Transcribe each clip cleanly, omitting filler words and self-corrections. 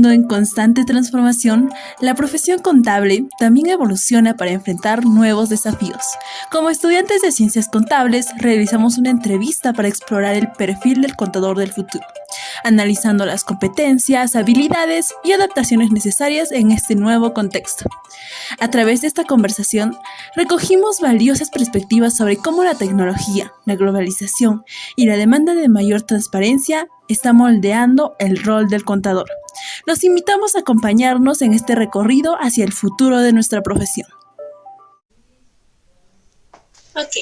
mundo en constante transformación, la profesión contable también evoluciona para enfrentar nuevos desafíos. Como estudiantes de ciencias contables, realizamos una entrevista para explorar el perfil del contador del futuro, analizando las competencias, habilidades y adaptaciones necesarias en este nuevo contexto. A través de esta conversación, recogimos valiosas perspectivas sobre cómo la tecnología, la globalización y la demanda de mayor transparencia está moldeando el rol del contador. Los invitamos a acompañarnos en este recorrido hacia el futuro de nuestra profesión. Ok.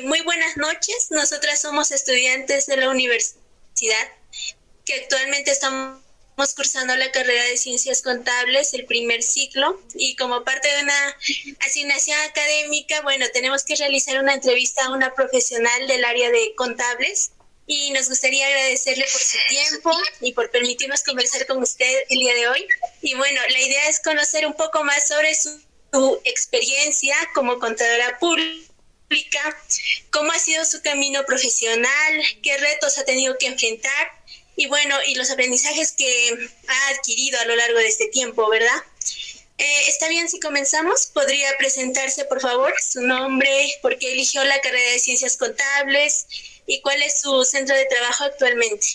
Muy buenas noches. Nosotras somos estudiantes de la universidad que actualmente estamos cursando la carrera de Ciencias Contables, el primer ciclo, y como parte de una asignación académica, tenemos que realizar una entrevista a una profesional del área de contables, y nos gustaría agradecerle por su tiempo y por permitirnos conversar con usted el día de hoy. Y la idea es conocer un poco más sobre su experiencia como contadora pública, cómo ha sido su camino profesional, qué retos ha tenido que enfrentar, y los aprendizajes que ha adquirido a lo largo de este tiempo, ¿verdad? ¿Está bien si comenzamos? ¿Podría presentarse, por favor, su nombre, por qué eligió la carrera de Ciencias Contables y cuál es su centro de trabajo actualmente?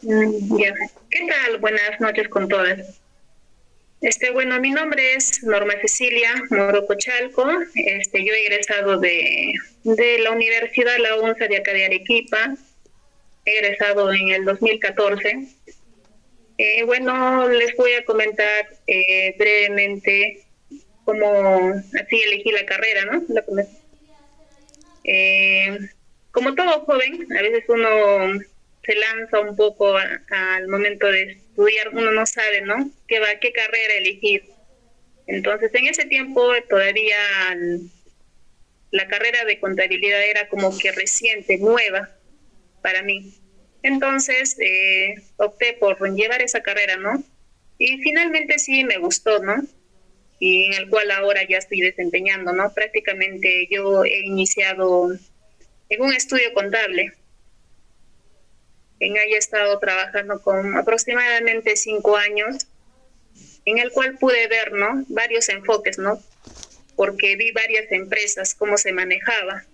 Ya. ¿Qué tal? Buenas noches con todas. Mi nombre es Norma Cecilia Morocochalco. Yo he egresado de la Universidad La UNSA de acá de Arequipa. He egresado en el 2014. Les voy a comentar brevemente cómo así elegí la carrera, ¿no? Como todo joven, a veces uno se lanza un poco al momento de estudiar, uno no sabe, ¿no? ¿Qué carrera elegir? Entonces, en ese tiempo todavía la carrera de contabilidad era como que reciente, nueva para mí. Entonces, opté por llevar esa carrera, ¿no? Y finalmente sí me gustó, ¿no? Y en el cual ahora ya estoy desempeñando, ¿no? Prácticamente yo he iniciado en un estudio contable. En ahí he estado trabajando con aproximadamente 5 años, en el cual pude ver, ¿no? Varios enfoques, ¿no? Porque vi varias empresas, cómo se manejaba.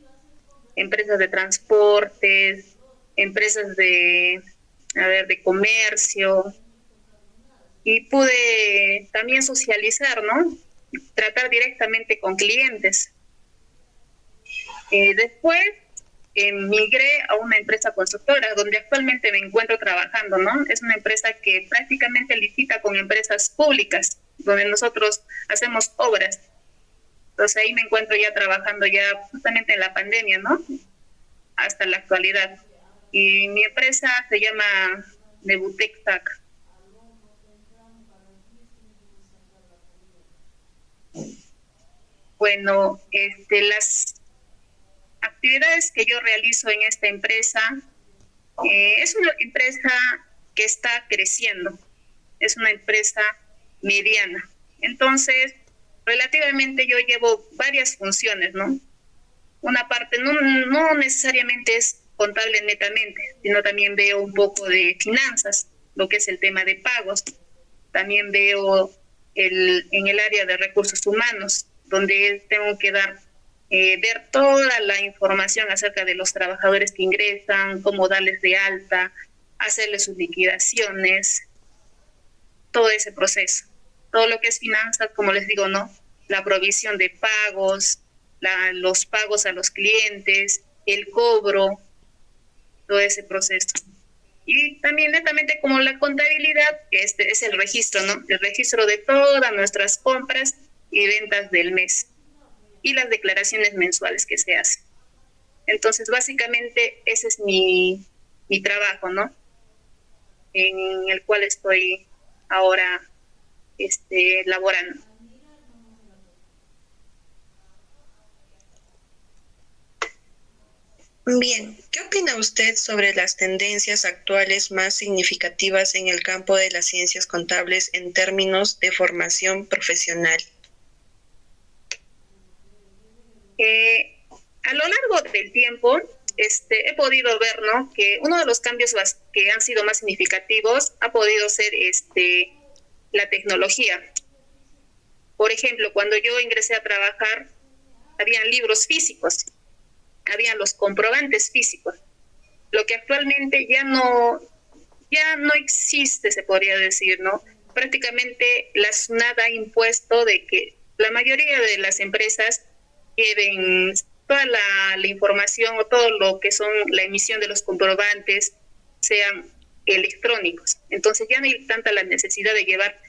Empresas de transportes, empresas de comercio, y pude también socializar, ¿no? Tratar directamente con clientes. Después migré a una empresa constructora donde actualmente me encuentro trabajando, ¿no? Es una empresa que prácticamente licita con empresas públicas, donde nosotros hacemos obras. Entonces ahí me encuentro ya trabajando ya justamente en la pandemia, ¿no? Hasta la actualidad. Y mi empresa se llama Nebutec TAC. Las actividades que yo realizo en esta empresa, es una empresa que está creciendo, es una empresa mediana. Entonces, relativamente yo llevo varias funciones, ¿no? Una parte no necesariamente es contable netamente, sino también veo un poco de finanzas, lo que es el tema de pagos. También veo en el área de recursos humanos, donde tengo que ver toda la información acerca de los trabajadores que ingresan, cómo darles de alta, hacerles sus liquidaciones, todo ese proceso. Todo lo que es finanzas, como les digo, ¿no? La provisión de pagos, los pagos a los clientes, el cobro, todo ese proceso. Y también netamente como la contabilidad, que es el registro, ¿no? El registro de todas nuestras compras y ventas del mes y las declaraciones mensuales que se hacen. Entonces, básicamente, ese es mi trabajo, ¿no? En el cual estoy ahora laborando. Bien, ¿qué opina usted sobre las tendencias actuales más significativas en el campo de las ciencias contables en términos de formación profesional? A lo largo del tiempo, he podido ver, ¿no?, que uno de los cambios que han sido más significativos ha podido ser la tecnología. Por ejemplo, cuando yo ingresé a trabajar, habían libros físicos, habían los comprobantes físicos, lo que actualmente ya no existe, se podría decir, ¿no? Prácticamente la SUNAT ha impuesto de que la mayoría de las empresas lleven toda la información o todo lo que son la emisión de los comprobantes sean electrónicos. Entonces ya no hay tanta la necesidad de llevar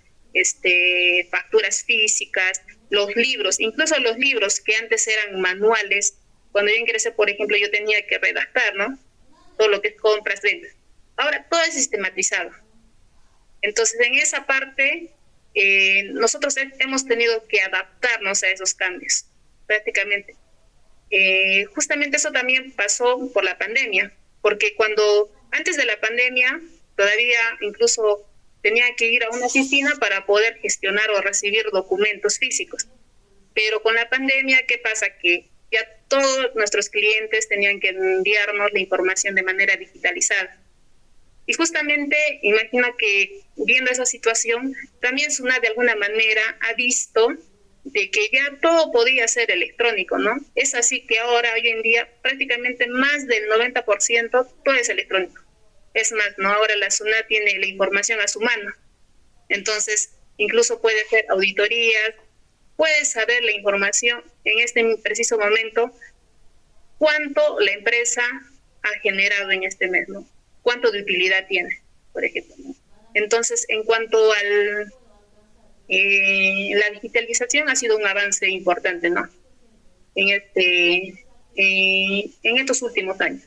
facturas físicas, los libros, incluso los libros que antes eran manuales. Cuando yo ingresé, por ejemplo, yo tenía que redactar, ¿no?, todo lo que es compras, ventas. Ahora todo es sistematizado. Entonces, en esa parte, nosotros hemos tenido que adaptarnos a esos cambios, prácticamente. Justamente eso también pasó por la pandemia, porque antes de la pandemia, todavía incluso tenía que ir a una oficina para poder gestionar o recibir documentos físicos. Pero con la pandemia, ¿qué pasa? Que ya todos nuestros clientes tenían que enviarnos la información de manera digitalizada. Y justamente, imagino que viendo esa situación, también SUNAT de alguna manera ha visto de que ya todo podía ser electrónico, ¿no? Es así que ahora, hoy en día, prácticamente más del 90% todo es electrónico. Es más, ¿no?, ahora la SUNAT tiene la información a su mano. Entonces, incluso puede hacer auditorías, puede saber la información en este preciso momento, cuánto la empresa ha generado en este mes, ¿no?, cuánto de utilidad tiene, por ejemplo, ¿no? Entonces, en cuanto a la digitalización, ha sido un avance importante, ¿no?, en estos últimos años.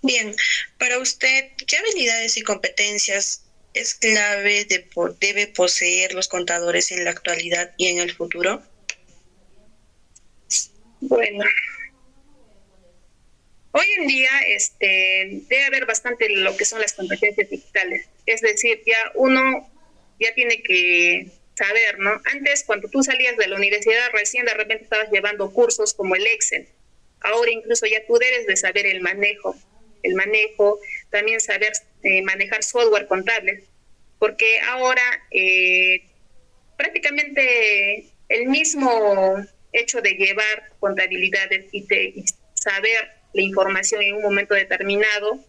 Bien, para usted, ¿qué habilidades y competencias es clave debe poseer los contadores en la actualidad y en el futuro? Bueno, hoy en día debe haber bastante lo que son las competencias digitales. Es decir, uno tiene que saber, ¿no? Antes, cuando tú salías de la universidad, recién de repente estabas llevando cursos como el Excel. Ahora incluso ya tú debes de saber el manejo, también saber manejar software contable, porque ahora prácticamente el mismo hecho de llevar contabilidades y saber la información en un momento determinado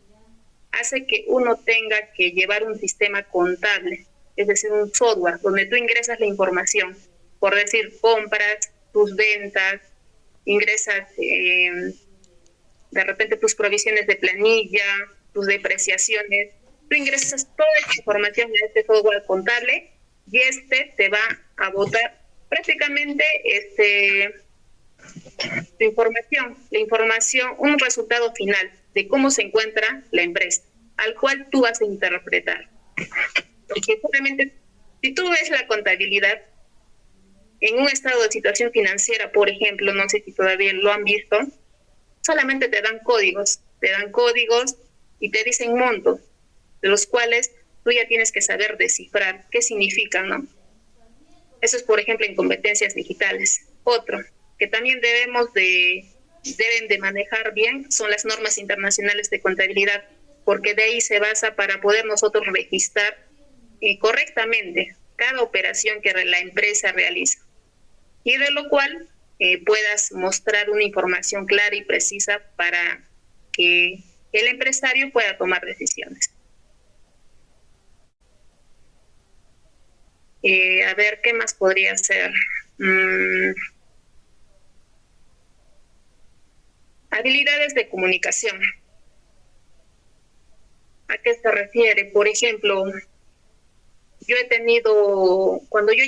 hace que uno tenga que llevar un sistema contable, es decir, un software donde tú ingresas la información, por decir, compras, tus ventas, ingresas de repente tus provisiones de planilla, tus depreciaciones, tú ingresas toda esa información en este software contable y te va a botar prácticamente la información, un resultado final de cómo se encuentra la empresa, al cual tú vas a interpretar. Porque solamente, si tú ves la contabilidad en un estado de situación financiera, por ejemplo, no sé si todavía lo han visto, solamente te dan códigos y te dicen montos, de los cuales tú ya tienes que saber descifrar qué significan, ¿no? Eso es, por ejemplo, en competencias digitales. Otro que también deben de manejar bien son las normas internacionales de contabilidad, porque de ahí se basa para poder nosotros registrar correctamente cada operación que la empresa realiza, y de lo cual puedas mostrar una información clara y precisa para que el empresario pueda tomar decisiones. A ver, ¿qué más podría ser? Habilidades de comunicación. ¿A qué se refiere? Por ejemplo, yo he tenido, cuando yo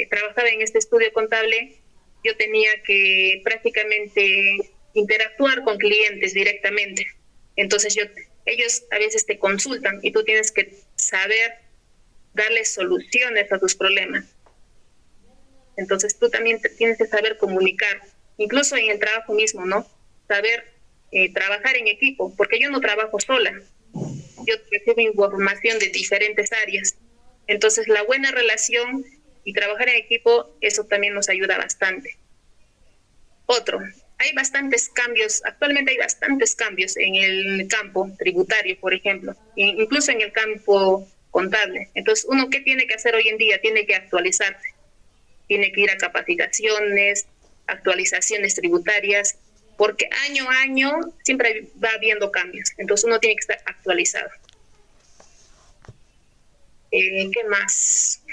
trabajaba en este estudio contable, yo tenía que prácticamente interactuar con clientes directamente. Entonces ellos a veces te consultan y tú tienes que saber darles soluciones a tus problemas. Entonces tú también tienes que saber comunicar, incluso en el trabajo mismo, ¿no? Saber trabajar en equipo, porque yo no trabajo sola, yo recibo información de diferentes áreas. Entonces la buena relación y trabajar en equipo, eso también nos ayuda bastante. Otro, hay bastantes cambios, actualmente hay bastantes cambios en el campo tributario, por ejemplo, incluso en el campo contable. Entonces, uno, ¿qué tiene que hacer hoy en día? Tiene que actualizarse, tiene que ir a capacitaciones, actualizaciones tributarias, porque año a año siempre va habiendo cambios. Entonces, uno tiene que estar actualizado. ¿Qué más?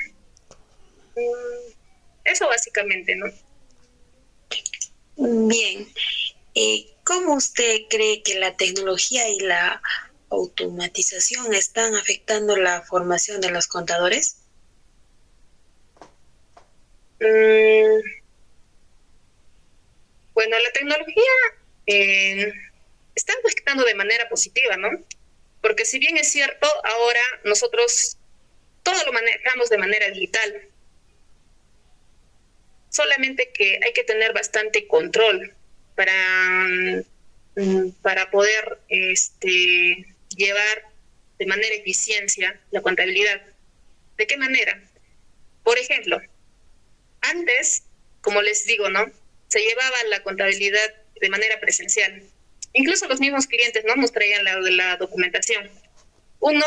Eso básicamente, ¿no? Bien, ¿cómo usted cree que la tecnología y la automatización están afectando la formación de los contadores? Bueno, la tecnología está afectando de manera positiva, ¿no? Porque si bien es cierto, ahora nosotros todo lo manejamos de manera digital, solamente que hay que tener bastante control para poder llevar de manera eficiencia la contabilidad. ¿De qué manera? Por ejemplo, antes, como les digo, ¿no? Se llevaba la contabilidad de manera presencial. Incluso los mismos clientes, ¿no? Nos traían la documentación. Uno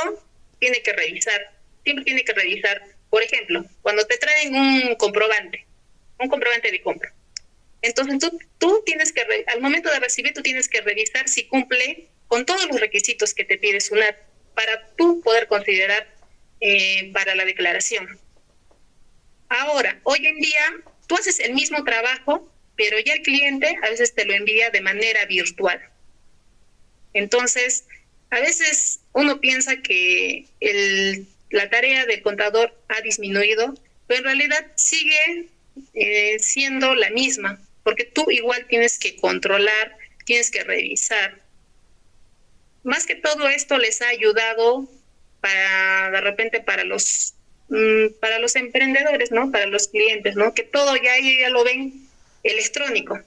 tiene que revisar, siempre tiene que revisar. Por ejemplo, cuando te traen un comprobante de compra. Entonces tú tienes que, al momento de recibir, tú tienes que revisar si cumple con todos los requisitos que te pide SUNAT para tú poder considerar para la declaración. Ahora, hoy en día, tú haces el mismo trabajo, pero ya el cliente a veces te lo envía de manera virtual. Entonces, a veces uno piensa que la tarea del contador ha disminuido, pero en realidad sigue siendo la misma, porque tú igual tienes que controlar, tienes que revisar. Más que todo esto les ha ayudado de repente para los emprendedores, ¿no? Para los clientes, ¿no? Que todo ya lo ven electrónico.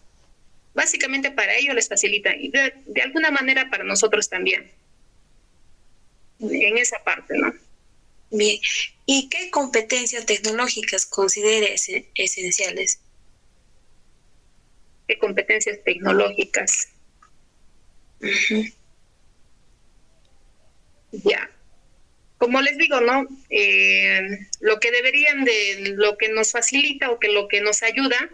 Básicamente para ellos les facilita y de alguna manera para nosotros también. En esa parte, ¿no? Bien, ¿y qué competencias tecnológicas considera esenciales? ¿Qué competencias tecnológicas? Ya. Como les digo, ¿no? Lo que nos facilita o que lo que nos ayuda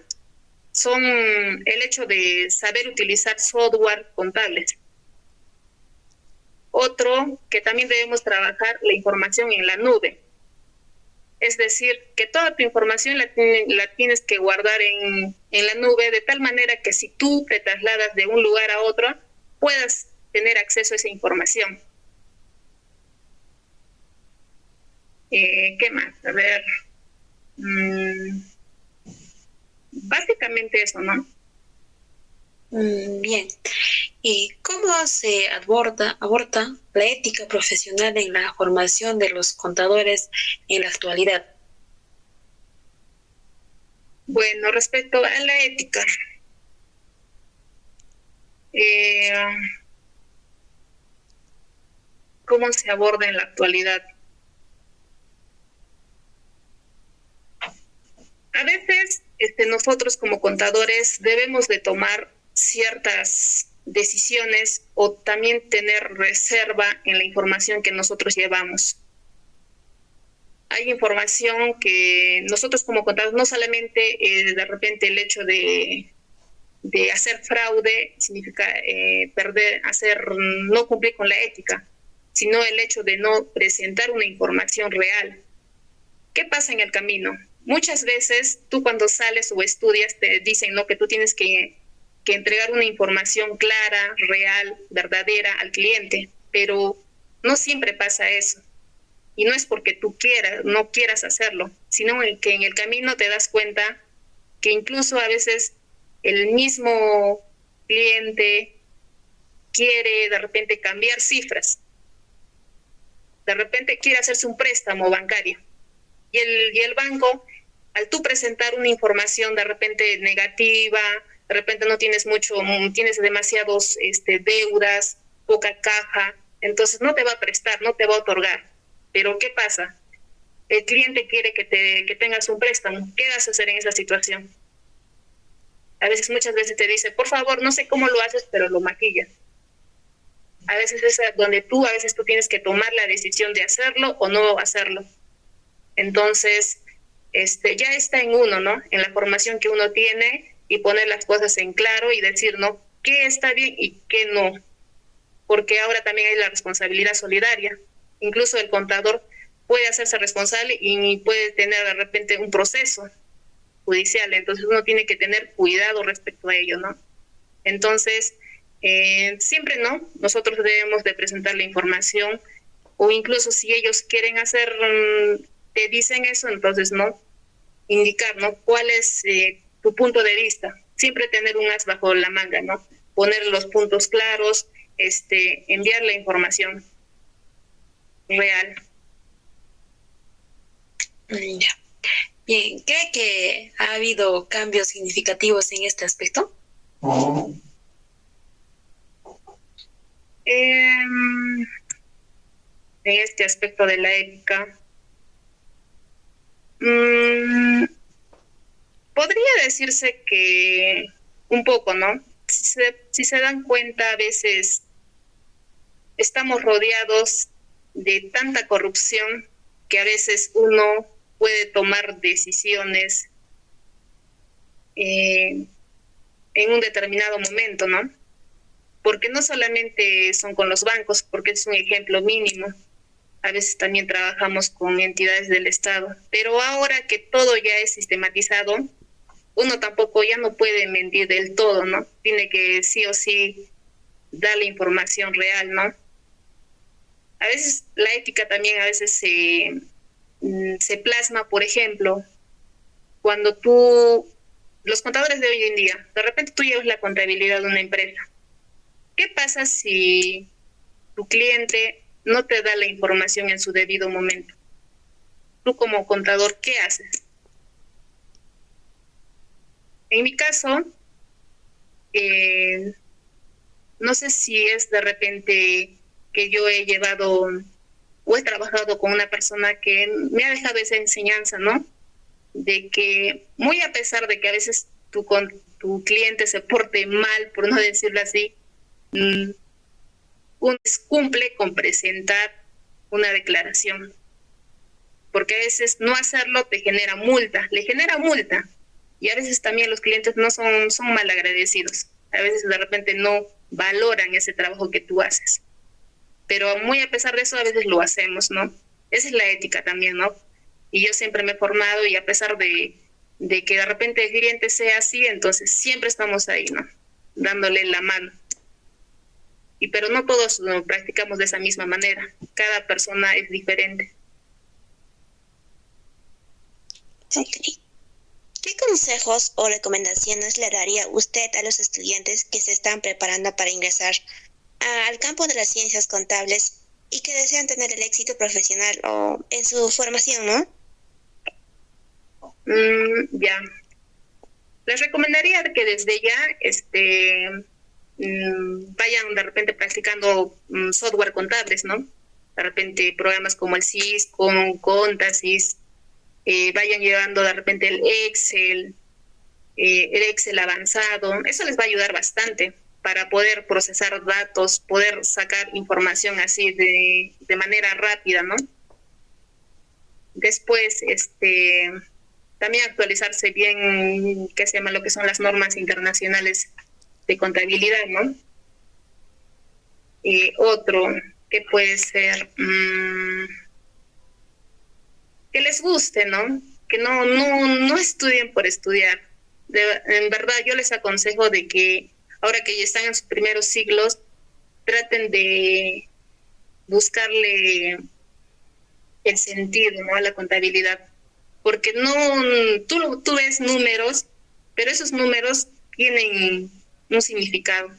son el hecho de saber utilizar software contables. Otro, que también debemos trabajar la información en la nube. Es decir, que toda tu información la tienes que guardar en la nube de tal manera que si tú te trasladas de un lugar a otro, puedas tener acceso a esa información. ¿Qué más? A ver. Básicamente eso, ¿no? Bien. ¿Y cómo se aborda la ética profesional en la formación de los contadores en la actualidad? Bueno, respecto a la ética, ¿cómo se aborda en la actualidad? A veces nosotros como contadores debemos de tomar ciertas decisiones o también tener reserva en la información que nosotros llevamos. Hay información que nosotros como contadores, no solamente de repente el hecho de hacer fraude significa no cumplir con la ética, sino el hecho de no presentar una información real. ¿Qué pasa en el camino? Muchas veces tú cuando sales o estudias te dicen, ¿no?, que tú tienes que entregar una información clara, real, verdadera al cliente, pero no siempre pasa eso. Y no es porque tú no quieras hacerlo, sino que en el camino te das cuenta que incluso a veces el mismo cliente quiere de repente cambiar cifras. De repente quiere hacerse un préstamo bancario. Y el banco, al tú presentar una información de repente negativa, de repente no tienes tienes demasiados deudas, poca caja, entonces no te va a prestar, no te va a otorgar. Pero ¿qué pasa? El cliente quiere que tengas un préstamo. ¿Qué vas a hacer en esa situación? A veces, muchas veces te dice, por favor, no sé cómo lo haces, pero lo maquillas. A veces es donde a veces tú tienes que tomar la decisión de hacerlo o no hacerlo. Entonces, ya está en uno, ¿no? En la formación que uno tiene y poner las cosas en claro y decir, ¿no? ¿Qué está bien y qué no? Porque ahora también hay la responsabilidad solidaria. Incluso el contador puede hacerse responsable y puede tener de repente un proceso judicial. Entonces uno tiene que tener cuidado respecto a ello, ¿no? Entonces, siempre, ¿no? Nosotros debemos de presentar la información, o incluso si ellos quieren hacer, te dicen eso, entonces, ¿no? Indicar, ¿no? ¿Cuál es tu punto de vista? Siempre tener un as bajo la manga, ¿no? Poner los puntos claros, enviar la información real. Ya. Bien, ¿cree que ha habido cambios significativos en este aspecto? En este aspecto de la ética, podría decirse que un poco, ¿no? Si se dan cuenta, a veces estamos rodeados de tanta corrupción que a veces uno puede tomar decisiones en un determinado momento, ¿no? Porque no solamente son con los bancos, porque es un ejemplo mínimo. A veces también trabajamos con entidades del Estado. Pero ahora que todo ya es sistematizado, uno tampoco ya no puede mentir del todo, ¿no? Tiene que sí o sí dar la información real, ¿no? A veces la ética también a veces se plasma, por ejemplo, cuando los contadores de hoy en día, de repente tú llevas la contabilidad de una empresa. ¿Qué pasa si tu cliente no te da la información en su debido momento? Tú como contador, ¿qué haces? En mi caso, no sé si es de repente que yo he llevado o he trabajado con una persona que me ha dejado esa enseñanza, ¿no? De que muy a pesar de que a veces tu cliente se porte mal, por no decirlo así, uno cumple con presentar una declaración, porque a veces no hacerlo te genera multa, le genera multa, y a veces también los clientes no son mal agradecidos, a veces de repente no valoran ese trabajo que tú haces, pero muy a pesar de eso a veces lo hacemos, ¿no? Esa es la ética también, ¿no? Y yo siempre me he formado y a pesar de que de repente el cliente sea así, entonces siempre estamos ahí, ¿no? Dándole la mano. Pero no todos lo practicamos de esa misma manera. Cada persona es diferente. Okay. ¿Qué consejos o recomendaciones le daría usted a los estudiantes que se están preparando para ingresar al campo de las ciencias contables y que desean tener el éxito profesional o en su formación, ¿no? Ya. Les recomendaría que desde ya vayan de repente practicando software contables, ¿no? De repente programas como el SIS, con Contasys, vayan llevando de repente el Excel avanzado. Eso les va a ayudar bastante para poder procesar datos, poder sacar información así de manera rápida, ¿no? Después, también actualizarse bien, ¿qué se llama? Lo que son las normas internacionales de contabilidad, ¿no? Otro, que puede ser que les guste, ¿no? Que no estudien por estudiar. En verdad, yo les aconsejo de que ahora que ya están en sus primeros siglos, traten de buscarle el sentido, ¿no? A la contabilidad. Porque tú ves números, pero esos números tienen un significado.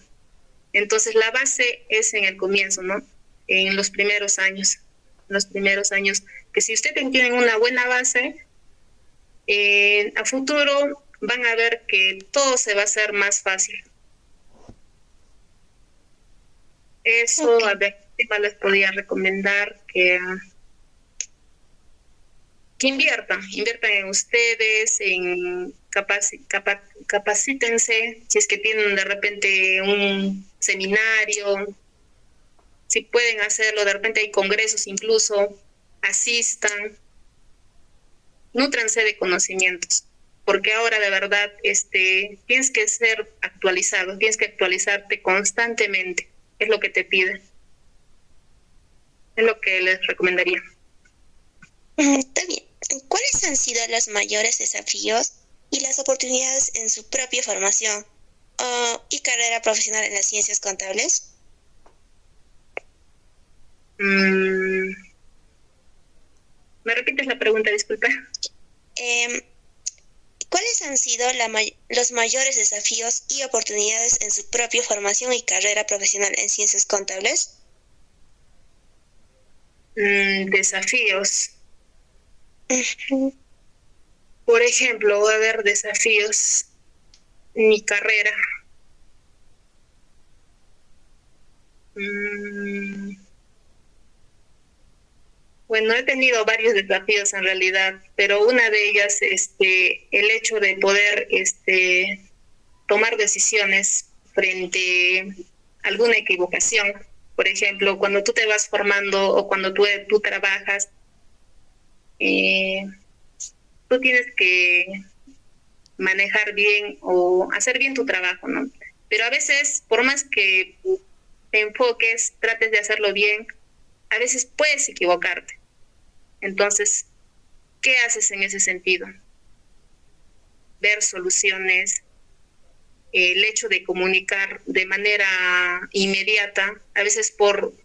Entonces la base es en el comienzo, ¿no? En los primeros años. Que si ustedes tienen una buena base, a futuro van a ver que todo se va a hacer más fácil. Eso, okay. A ver, ¿qué más les podría recomendar? Que que inviertan en ustedes, capacítense, si es que tienen de repente un seminario, si pueden hacerlo, de repente hay congresos incluso, asistan, nútranse de conocimientos, porque ahora de verdad tienes que ser actualizado, tienes que actualizarte constantemente, es lo que te piden, es lo que les recomendaría. Está bien. ¿Cuáles han sido los mayores desafíos y las oportunidades en su propia formación y carrera profesional en las ciencias contables? ¿Me repites la pregunta, disculpa? ¿Cuáles han sido los mayores desafíos y oportunidades en su propia formación y carrera profesional en ciencias contables? Desafíos. Por ejemplo, va a haber desafíos en mi carrera. Bueno, he tenido varios desafíos en realidad, pero una de ellas, el hecho de poder, tomar decisiones frente a alguna equivocación. Por ejemplo, cuando tú te vas formando o cuando tú trabajas, tú tienes que manejar bien o hacer bien tu trabajo, ¿no? Pero a veces, por más que te enfoques, trates de hacerlo bien, a veces puedes equivocarte. Entonces, ¿qué haces en ese sentido? Ver soluciones, el hecho de comunicar de manera inmediata, a veces por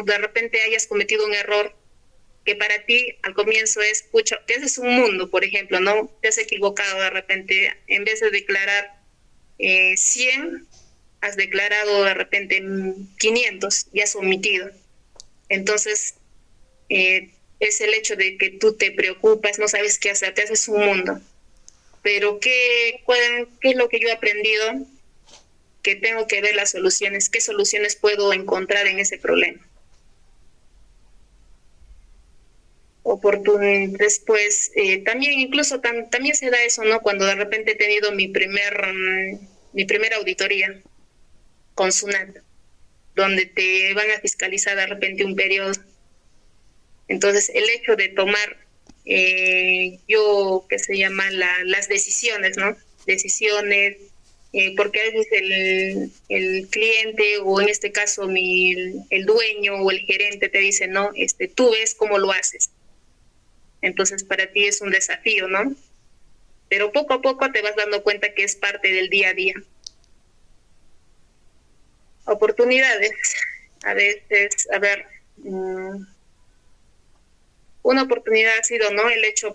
de repente hayas cometido un error que para ti al comienzo es, pucha, te haces un mundo, por ejemplo, ¿no? Te has equivocado de repente, en vez de declarar 100, has declarado de repente 500 y has omitido. Entonces, es el hecho de que tú te preocupas, no sabes qué hacer, te haces un mundo. Pero ¿qué es lo que yo he aprendido? Que tengo que ver las soluciones, qué soluciones puedo encontrar en ese problema. Después, también incluso también se da eso, ¿no? Cuando de repente he tenido mi primera auditoría con SUNAT, donde te van a fiscalizar de repente un periodo. Entonces, el hecho de tomar, las decisiones, ¿no? Decisiones, porque a veces el cliente, o en este caso el dueño o el gerente te dice, no, tú ves cómo lo haces. Entonces, para ti es un desafío, ¿no? Pero poco a poco te vas dando cuenta que es parte del día a día. Oportunidades. A veces, una oportunidad ha sido, ¿no? El hecho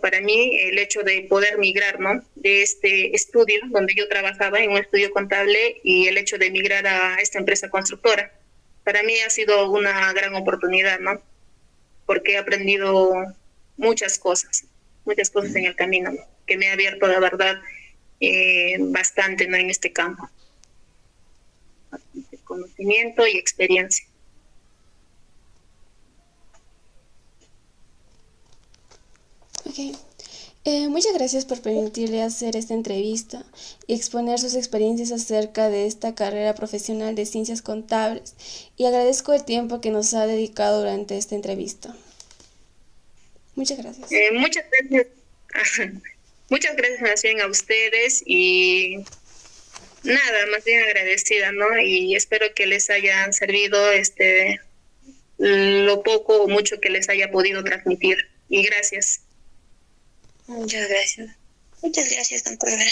de poder migrar, ¿no? De este estudio donde yo trabajaba, en un estudio contable, y el hecho de migrar a esta empresa constructora. Para mí ha sido una gran oportunidad, ¿no? Porque he aprendido muchas cosas en el camino, ¿no? Que me ha abierto, la verdad, bastante, ¿no? En este campo. Conocimiento y experiencia. Ok. Muchas gracias por permitirle hacer esta entrevista y exponer sus experiencias acerca de esta carrera profesional de ciencias contables, y agradezco el tiempo que nos ha dedicado durante esta entrevista. Muchas gracias. Muchas gracias. Muchas gracias más bien a ustedes, y nada, más bien agradecida, ¿no? Y espero que les haya servido lo poco o mucho que les haya podido transmitir. Y gracias. Muchas gracias. Muchas gracias, contadora.